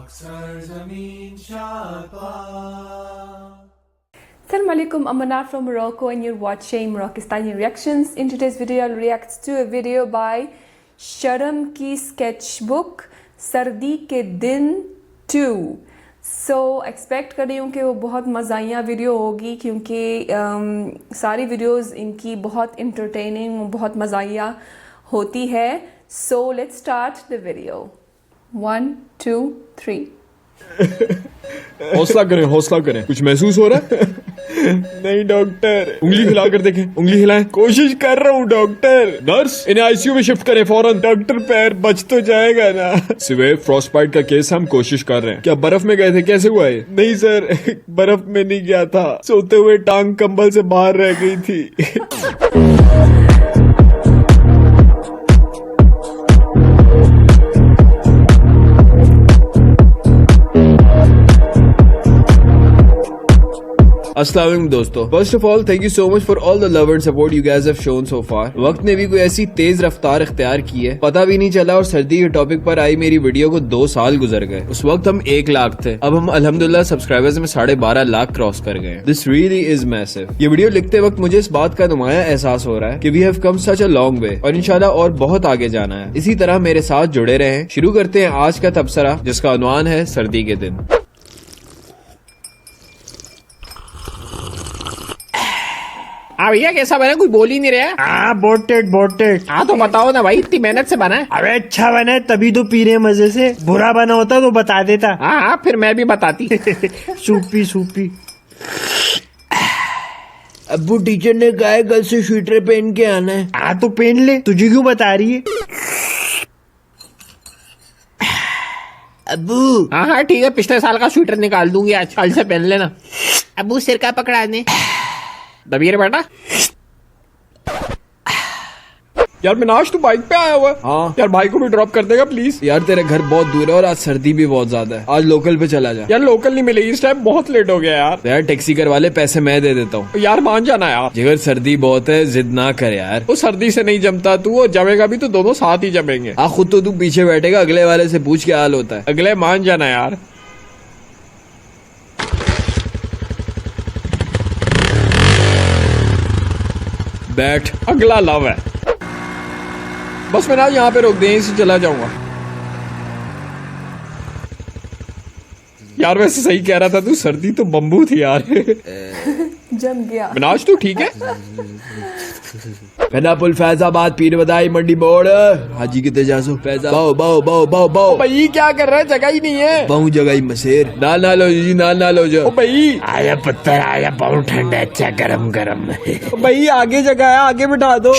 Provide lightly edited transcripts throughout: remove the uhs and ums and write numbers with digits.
Sarzamin Shapa. Assalamu alaikum, I'm Manat from Morocco and you're watching Moroccistani Reactions. In today's video, I'll react to a video by Sharm Ki Sketchbook, सर्दी के दिन 2. So expect कर रही हूँ कि वो बहुत मज़ाइया वीडियो होगी क्योंकि सारी वीडियोस इनकी बहुत इंटरटेनिंग बहुत मज़ाइया होती है. So let's start the video. 1, 2, 3. हौसला करें. कुछ महसूस हो रहा है? नहीं डॉक्टर. उंगली हिलाकर देखें. उंगली हिलाएं. कोशिश कर रहा हूँ डॉक्टर. नर्स इन्हें आईसीयू में शिफ्ट करें फौरन. डॉक्टर पैर बच तो जाएगा ना. सिवे फ्रॉस्ट बाइट का केस हम कोशिश कर रहे हैं. क्या बर्फ में गए थे? कैसे हुआ है? नहीं सर बर्फ में नहीं गया था. सोते हुए टांग कंबल से बाहर रह गई थी. अस्सलाम वालेकुम दोस्तों. First of all thank you so much for all the love and support you guys have shown so far. वक्त ने भी कोई ऐसी तेज रफ्तार इख्तियार की है पता भी नहीं चला और सर्दी के टॉपिक पर आई मेरी वीडियो को 2 साल गुजर गए. उस वक्त हम 1 लाख थे. अब हम अल्हम्दुलिल्लाह सब्सक्राइबर्स में 12.5 लाख क्रॉस कर गए. This really is massive. ये वीडियो लिखते वक्त मुझे इस बात का नुमाया एहसास हो रहा है कि we have come such a long way और इंशाल्लाह और बहुत आगे जाना है. इसी तरह मेरे साथ जुड़े रहें. शुरू करते हैं आज का तबसरा जिसका उन्वान है सर्दी के दिन. हाँ भैया कैसा बना? कोई बोल ही नहीं रहा. हाँ बोटेड. हाँ तो बताओ ना भाई, इतनी मेहनत से बना है. अबे अच्छा बना है तभी तो पी रहे मजे से. बुरा बना होता तो बता देता. हाँ फिर मैं भी बताती. सूपी. अब्बू टीचर ने कहा है कल से स्वेटर पहन के आना है. हाँ तो पहन ले. तुझे क्यों बता रही है? अब्बू हाँ ठीक है, पिछले साल का स्वेटर निकाल दूंगी आज. कल से पहन लेना. अब्बू सिर का पकड़ाने. दबीर बेटा. यार मिनाश तू बाइक पे आया हुआ है. हाँ यार भाई को भी ड्रॉप कर देगा प्लीज. यार तेरा घर बहुत दूर है और आज सर्दी भी बहुत ज्यादा है. आज लोकल पे चला जा. यार लोकल नहीं मिलेगी इस टाइम, बहुत लेट हो गया यार. यार टैक्सी करवा ले, पैसे मैं दे देता हूँ. यार मान जाना यार. जिगर सर्दी बहुत है, जिद ना कर यार. वो सर्दी से नहीं जमता तू, वो जमेगा भी तो दोनों साथ ही जमेंगे. हाँ खुद तो तू पीछे बैठेगा, अगले वाले से पूछ क्या हाल होता है. अगले मान जाना यार. बैठ. अगला लव है. बस मैं ना यहाँ पे रोक दे, यहीं से चला जाऊंगा. यार वैसे सही कह रहा था तू, सर्दी तो बम्बू थी यार. जम गया. मिनाज तू ठीक है? फैनापुल फैजाबाद पीर बदाई मंडी मोड़. हाजी कितने जासो फैजा बाओ भाई क्या कर रहा है? जगह ही नहीं है. बहु जगह मसेर. ना लो जी ना लो जो. ओ भाई आया पत्थर आया. बहुत ठंडा. अच्छा गरम. ओ भाई आगे जगह है, आगे बिठा दो.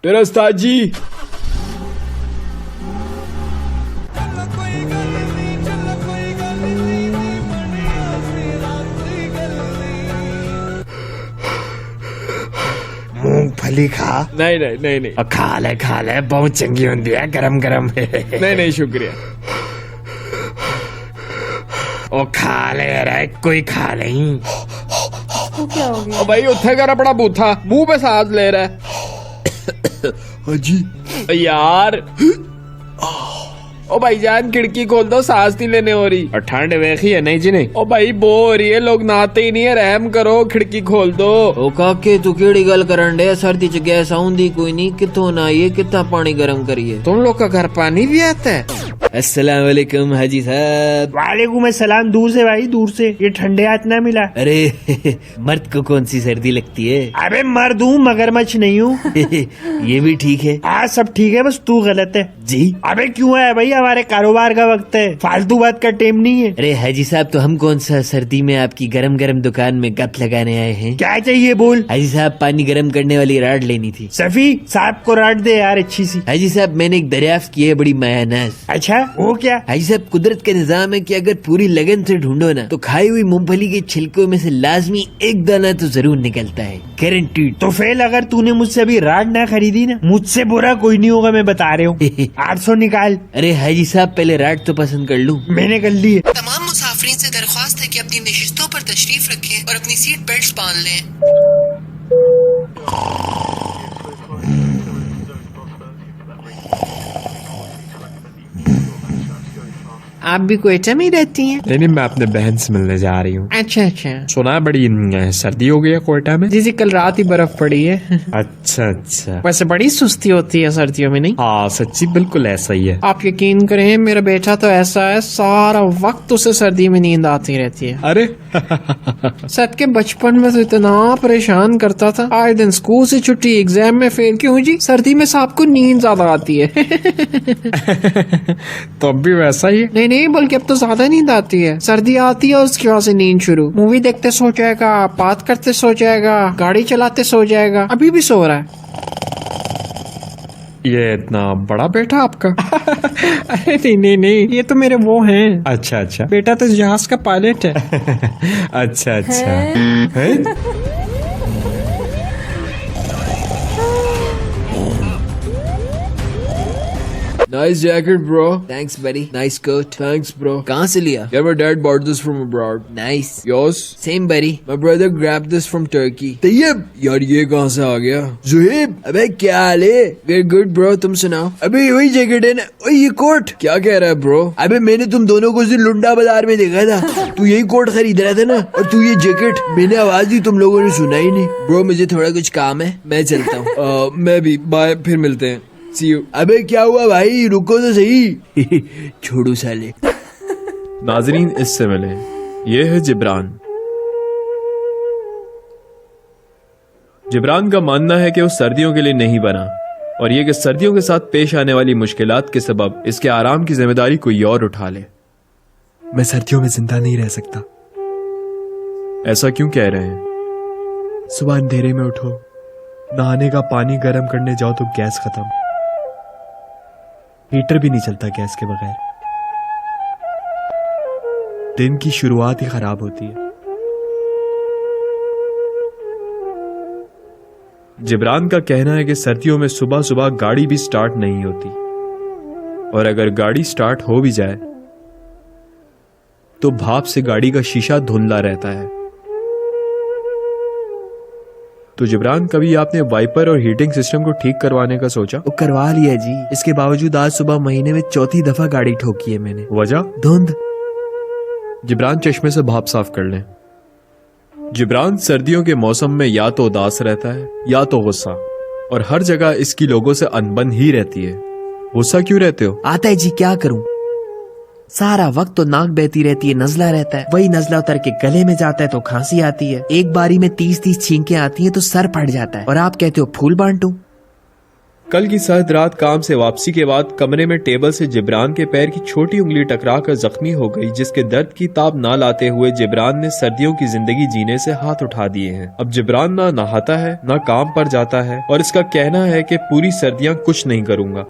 मेरा उस्ताद जी. मूंगफली खा. नहीं खा ले बहुत चंगी होती है. गरम. नहीं शुक्रिया. ओ खा ले रे, कोई खा नहीं. तो क्या हो गया? ओ भाई उत्थे कर अपना बूथा, मुंह पे सांस ले रहा है. हाजी यार ओ भाईजान खिड़की खोल दो, सांस नहीं लेने हो रही. और ठंड वेखी है नहीं जी नहीं. ओ भाई बो हो रही है, लोग नहाते ही नहीं है. रहम करो, खिड़की खोल दो. ओ काके तू केड़ी गल करन डे? सर्दी च गैस आउंदी कोई नहीं. किथों ना आइए, कितना पानी गर्म करिए. तुम लोग का घर पानी भी आता है? अस्सलाम वालेकुम हाजी साहब. वालेकुम अस्सलाम. दूर से भाई दूर से. ये ठंडे हाथ ना मिला. अरे मर्द को कौन सी सर्दी लगती है? अबे मर्द हूँ मगरमच्छ नहीं हूँ. ये भी ठीक है. हाँ सब ठीक है, बस तू गलत है जी. अबे क्यों है भाई? हमारे कारोबार का वक्त है, फालतू बात का टाइम नहीं है. अरे हाजी साहब तो हम कौन सा सर्दी में आपकी गरम दुकान में गप लगाने आए हैं. क्या चाहिए बोल. हाजी साहब पानी गर्म करने वाली राड लेनी थी. सफी साहब को राट दे यार अच्छी सी. हाजी साहब मैंने एक दरियाफ्त की है बड़ी मायानाज. अच्छा वो क्या? हाजी साहब कुदरत का निजाम है कि अगर पूरी लगन से ढूंढो ना तो खाई हुई मूंगफली के छिलकों में से लाजमी एक दाना तो जरूर निकलता है. गारंटीड. तो फेल अगर तूने मुझसे अभी राड ना खरीदी ना, मुझसे बुरा कोई नहीं होगा, मैं बता रहा हूँ. 800 निकाल. अरे हाजी साहब पहले राड तो पसंद कर लूं. मैंने कर ली है. तमाम मुसाफिरीन से दरख्वास्त है कि अपनी नशिस्तों पर तशरीफ रखें और अपनी सीट बेल्ट बांध लें. आप भी क्वेटा में ही रहती हैं? नहीं, मैं अपने बहन से मिलने जा रही हूँ। अच्छा अच्छा। सुना है बड़ी सर्दी हो गई है कोयटा में। जी जी, कल रात ही बर्फ पड़ी है। अच्छा अच्छा। वैसे बड़ी सुस्ती होती है सर्दियों में, नहीं? हाँ सच्ची बिल्कुल ऐसा ही है। आप यकीन करें, मेरा बेटा तो ऐसा है, सारा वक्त उसे सर्दी में नींद आती रहती है। अरे सच के बचपन में तो इतना परेशान करता था, आए दिन स्कूल से छुट्टी, एग्जाम में फेल। क्यों जी? सर्दी में सबको नींद ज्यादा आती है। तो अब भी वैसा ही है। नहीं नहीं, बल्कि अब तो ज्यादा नींद आती है। सर्दी आती है उसकी वजह से नींद शुरू। मूवी देखते सो जाएगा, बात करते सो जाएगा, गाड़ी चलाते सो जाएगा। अभी भी सो रहा है। ये इतना बड़ा बेटा आपका? अरे नहीं नहीं नहीं, ये तो मेरे वो हैं। अच्छा अच्छा। बेटा तो जहाज का पायलट है। अच्छा अच्छा। हैं? Nice jacket, bro. Thanks buddy, nice quote. Thanks, bro. कहाँ से लिया? Yeah, my dad bought this from abroad. Nice. Yours? Same buddy। My brother grabbed this from Turkey. Tayyab, यार ये कहाँ से आ गया? जुहेब, अबे क्या हाल है? We're good, bro. तुम सुनाओ। अबे वही जैकेट है ना? ओए ये कोट? क्या कह रहा है, bro? अबे मैंने तुम दोनों को उस दिन लुंडा बाजार में देखा था। तू यही कोट खरीद रहा था ना? और तू ये जैकेट? मैंने आवाज दी, तुम लोगों ने सुना ही नहीं। Bro, मुझे थोड़ा कुछ काम है, मैं चलता हूँ। मैं भी, बाय, फिर मिलते हैं। See you. अबे क्या हुआ भाई, रुको तो सही। छोड़ो साले। नाजरीन, इससे मिले, ये है जिब्रान। जिब्रान का मानना है कि वो सर्दियों के लिए नहीं बना, और ये कि सर्दियों के साथ पेश आने वाली मुश्किलात के सबब इसके आराम की जिम्मेदारी कोई और उठा ले। मैं सर्दियों में जिंदा नहीं रह सकता। ऐसा क्यों कह रहे हैं? सुबह अंधेरे में उठो, नहाने का पानी गर्म करने जाओ तो गैस खत्म, हीटर भी नहीं चलता गैस के बगैर, दिन की शुरुआत ही खराब होती है। जिब्रान का कहना है कि सर्दियों में सुबह सुबह गाड़ी भी स्टार्ट नहीं होती, और अगर गाड़ी स्टार्ट हो भी जाए तो भाप से गाड़ी का शीशा धुंधला रहता है। तो जिब्रान, कभी आपने वाइपर और हीटिंग सिस्टम को ठीक करवाने का सोचा? वो करवा लिया जी, इसके बावजूद आज सुबह महीने में चौथी दफा गाड़ी ठोकी है मैंने। वजह? धुंध। जिब्रान, चश्मे से भाप साफ कर लें। जिब्रान सर्दियों के मौसम में या तो उदास रहता है या तो गुस्सा, और हर जगह इसकी लोगों से अनबन ही रहती है। गुस्सा क्यों रहते हो? आता है जी, क्या करूं, सारा वक्त तो नाक बहती रहती है, नजला रहता है, वही नजला उतर के गले में जाता है तो खांसी आती है, एक बारी में 30-30 छींकें आती हैं तो सर फट जाता है, और आप कहते हो फूल बांटूं। कल की सर्द रात काम से वापसी के बाद कमरे में टेबल से जिब्रान के पैर की छोटी उंगली टकरा कर जख्मी हो गई, जिसके दर्द की ताब ना लाते हुए जिब्रान ने सर्दियों की जिंदगी जीने से हाथ उठा दिए हैं। अब जिब्रान ना नहाता है, ना काम पर जाता है, और इसका कहना है कि पूरी सर्दियां कुछ नहीं करूंगा।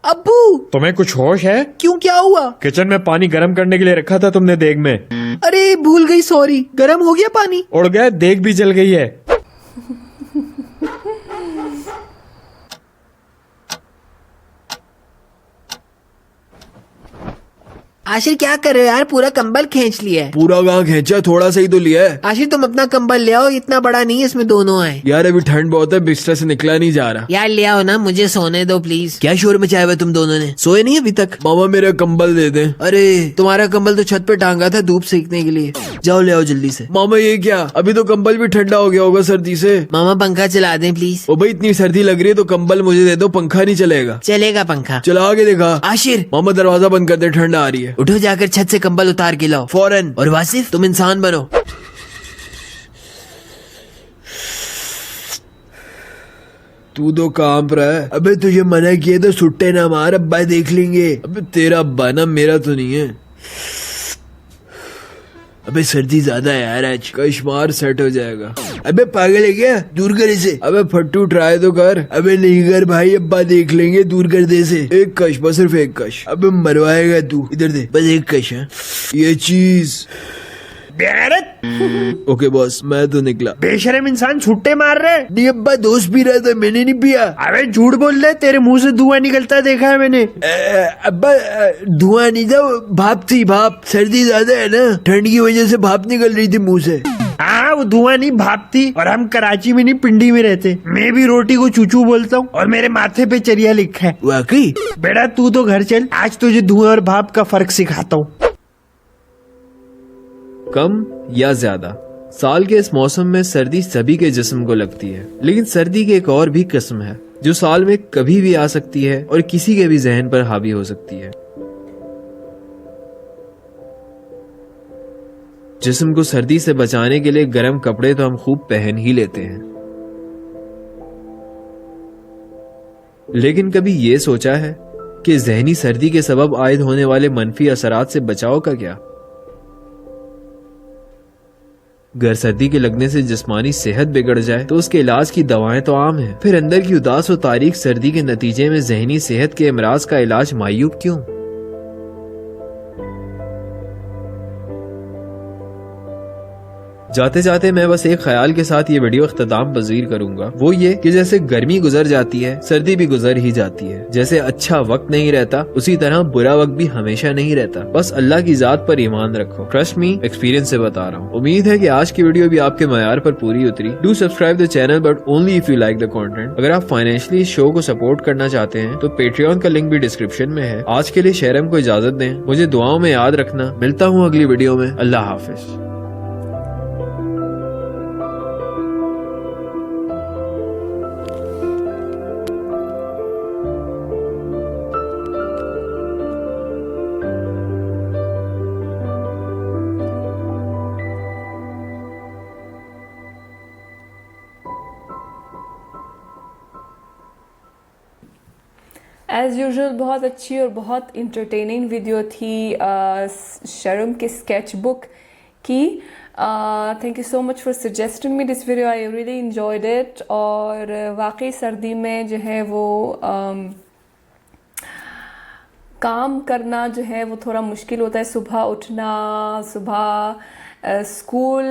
अब्बू, तुम्हें कुछ होश है? क्यों, क्या हुआ? किचन में पानी गर्म करने के लिए रखा था तुमने देग में। अरे भूल गई, सॉरी। गर्म हो गया पानी? उड़ गया, देग भी जल गई है। आशिर क्या कर रहे हो यार, पूरा कंबल खींच लिया है। पूरा कहाँ खींचा, थोड़ा सा ही तो लिया है। आशिर तुम अपना कंबल ले आओ, इतना बड़ा नहीं है, इसमें दोनों आए। यार अभी ठंड बहुत है, बिस्तर से निकला नहीं जा रहा। यार ले आओ ना, मुझे सोने दो प्लीज। क्या शोर मचाया हुआ तुम दोनों ने, सोए नहीं अभी तक? मामा मेरा कंबल दे दे। अरे तुम्हारा कंबल तो छत पे टांगा था धूप सेकने के लिए, जाओ ले आओ जल्दी से। मामा ये क्या, अभी तो कंबल भी ठंडा हो गया होगा सर्दी से। मामा पंखा चला दें प्लीज। ओ भाई इतनी सर्दी लग रही है तो कंबल मुझे दे दो, पंखा नहीं चलेगा। चलेगा पंखा, चला के देखा। आशिर मामा दरवाजा बंद कर दे, ठंड आ रही है। उठो, जाकर छत से कंबल उतार के लाओ फौरन। और वासिफ तुम इंसान बनो। तू तो कांप रहा है। अबे तुझे मना किए तो सुट्टे ना मार, अब्बा देख लेंगे। अबे तेरा अब्बा ना, मेरा तो नहीं है। अबे सर्दी ज्यादा है यार, आज कश्मार सेट हो जाएगा। अबे पागल है क्या, दूर कर इसे। अबे फट्टू ट्राई तो कर। अबे नहीं कर भाई, अब्बा देख लेंगे, दूर कर दे इसे। एक कश, बस सिर्फ एक कश। अबे मरवाएगा तू, इधर दे, बस एक कश है। ये चीज ओके बॉस, मैं तो निकला। बेशरम इंसान छुट्टे मार रहे। नहीं अब्बा, दोस्त पी रहा था, मैंने नहीं पिया। अबे झूठ बोल रहे, तेरे मुंह से धुआं निकलता देखा है मैंने। अब्बा धुआं नहीं था, भाप थी, भाप। सर्दी ज्यादा है ना, ठंड की वजह से भाप निकल रही थी मुंह से। हाँ वो धुआं नहीं भाप थी, और हम कराची में नहीं पिंडी में रहते। मैं भी रोटी को चूचू बोलता हूँ और मेरे माथे पे चरिया लिखा है। वाकई? बेटा तू तो घर चल, आज तुझे धुआं और भाप का फर्क सिखाता हूँ। कम या ज्यादा, साल के इस मौसम में सर्दी सभी के जिस्म को लगती है, लेकिन सर्दी की एक और भी किस्म है जो साल में कभी भी आ सकती है और किसी के भी जहन पर हावी हो सकती है। जिस्म को सर्दी से बचाने के लिए गर्म कपड़े तो हम खूब पहन ही लेते हैं, लेकिन कभी ये सोचा है कि जहनी सर्दी के सबब आयद होने वाले मनफी असरात से बचाव का क्या? अगर सर्दी के लगने से जिस्मानी सेहत बिगड़ जाए तो उसके इलाज की दवाएं तो आम हैं, फिर अंदर की उदास और तारीख सर्दी के नतीजे में जहनी सेहत के अमराज का इलाज मायूब क्यों? जाते जाते मैं बस एक ख्याल के साथ ये वीडियो इख्तिताम पजीर करूंगा, वो ये कि जैसे गर्मी गुजर जाती है सर्दी भी गुजर ही जाती है। जैसे अच्छा वक्त नहीं रहता उसी तरह बुरा वक्त भी हमेशा नहीं रहता। बस अल्लाह की जात पर ईमान रखो। ट्रस्ट मी, एक्सपीरियंस से बता रहा हूँ। उम्मीद है कि आज की वीडियो भी आपके मयार पर पूरी उतरी। Do subscribe the channel but only if you like the content. अगर आप फाइनेंशियली इस शो को सपोर्ट करना चाहते हैं तो पेट्रियन का लिंक भी डिस्क्रिप्शन में है। आज के लिए शहरम को इजाजत दें, मुझे दुआओं में याद रखना। मिलता हूँ अगली वीडियो में। अल्लाह हाफिज। एज़ यूजुअल बहुत अच्छी और बहुत इंटरटेनिंग वीडियो थी शर्म के स्केच बुक की। Thank you so much for suggesting me this video, I really enjoyed it. और वाकई सर्दी में जो है वो काम करना जो है वो थोड़ा मुश्किल होता है। सुबह उठना, सुबह स्कूल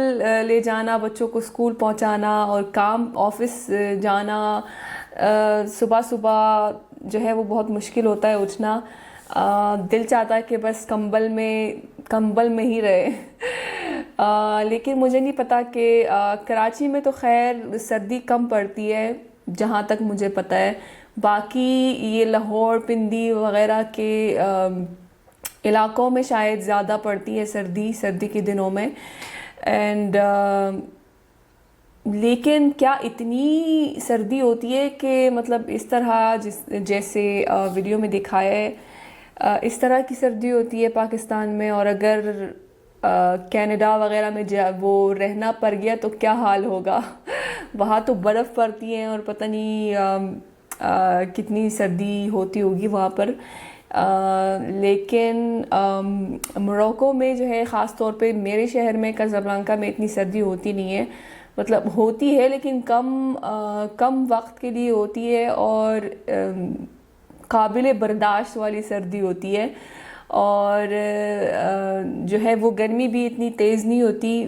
ले जाना, बच्चों को स्कूल पहुंचाना और काम ऑफिस जाना, सुबह सुबह जो है वो बहुत मुश्किल होता है उठना। दिल चाहता है कि बस कंबल में ही रहे। लेकिन मुझे नहीं पता कि कराची में तो खैर सर्दी कम पड़ती है जहाँ तक मुझे पता है। बाकी ये लाहौर, पिंडी वगैरह के इलाकों में शायद ज़्यादा पड़ती है सर्दी के दिनों में। एंड लेकिन क्या इतनी सर्दी होती है कि मतलब इस तरह जैसे वीडियो में दिखाया है इस तरह की सर्दी होती है पाकिस्तान में? और अगर कनाडा वगैरह में वो रहना पड़ गया तो क्या हाल होगा? वहाँ तो बर्फ़ पड़ती है और पता नहीं कितनी सर्दी होती होगी वहाँ पर। लेकिन मोरक्को में जो है ख़ास तौर पे मेरे शहर में काज़ाब्लांका में इतनी सर्दी होती नहीं है। मतलब होती है लेकिन कम वक्त के लिए होती है और काबिल बर्दाश्त वाली सर्दी होती है। और जो है वो गर्मी भी इतनी तेज़ नहीं होती।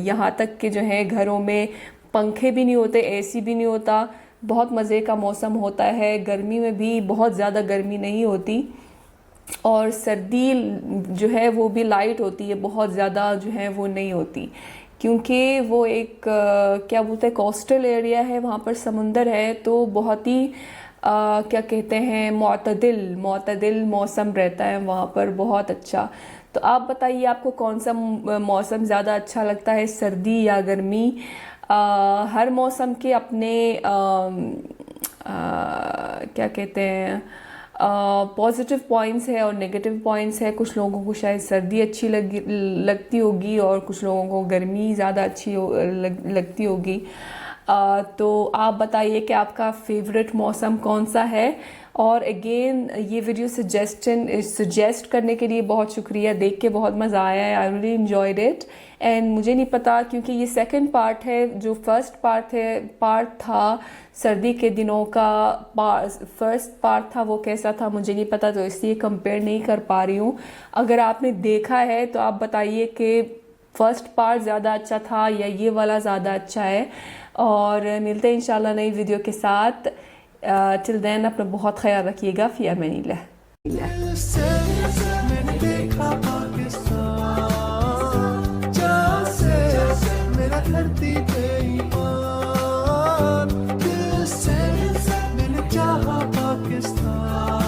यहाँ तक कि जो है घरों में पंखे भी नहीं होते, एसी भी नहीं होता। बहुत मज़े का मौसम होता है। गर्मी में भी बहुत ज़्यादा गर्मी नहीं होती और सर्दी जो है वो भी लाइट होती है, बहुत ज़्यादा जो है वो नहीं होती, क्योंकि वो एक क्या बोलते हैं कोस्टल एरिया है, वहाँ पर समुंदर है, तो बहुत ही क्या कहते हैं मुतदिल मौसम रहता है वहाँ पर, बहुत अच्छा। तो आप बताइए आपको कौन सा मौसम ज़्यादा अच्छा लगता है, सर्दी या गर्मी? हर मौसम के अपने क्या कहते हैं पॉजिटिव पॉइंट्स है और नेगेटिव पॉइंट्स है। कुछ लोगों को शायद सर्दी अच्छी लगती होगी और कुछ लोगों को गर्मी ज़्यादा अच्छी लगती होगी। तो आप बताइए कि आपका फेवरेट मौसम कौन सा है। और अगेन ये वीडियो सजेस्ट करने के लिए बहुत शुक्रिया, देख के बहुत मज़ा आया है। I really enjoyed it. And मुझे नहीं पता क्योंकि ये सेकंड पार्ट है, जो फर्स्ट पार्ट था सर्दी के दिनों का फर्स्ट पार्ट था वो कैसा था मुझे नहीं पता, तो इसलिए कंपेयर नहीं कर पा रही हूँ। अगर आपने देखा है तो आप बताइए कि फर्स्ट पार्ट ज़्यादा अच्छा था या ये वाला ज़्यादा अच्छा है। और मिलते हैं इंशाल्लाह नई वीडियो के साथ। टिल देन अपना बहुत ख्याल रखिएगा। फी अमानिल्लाह। के साथ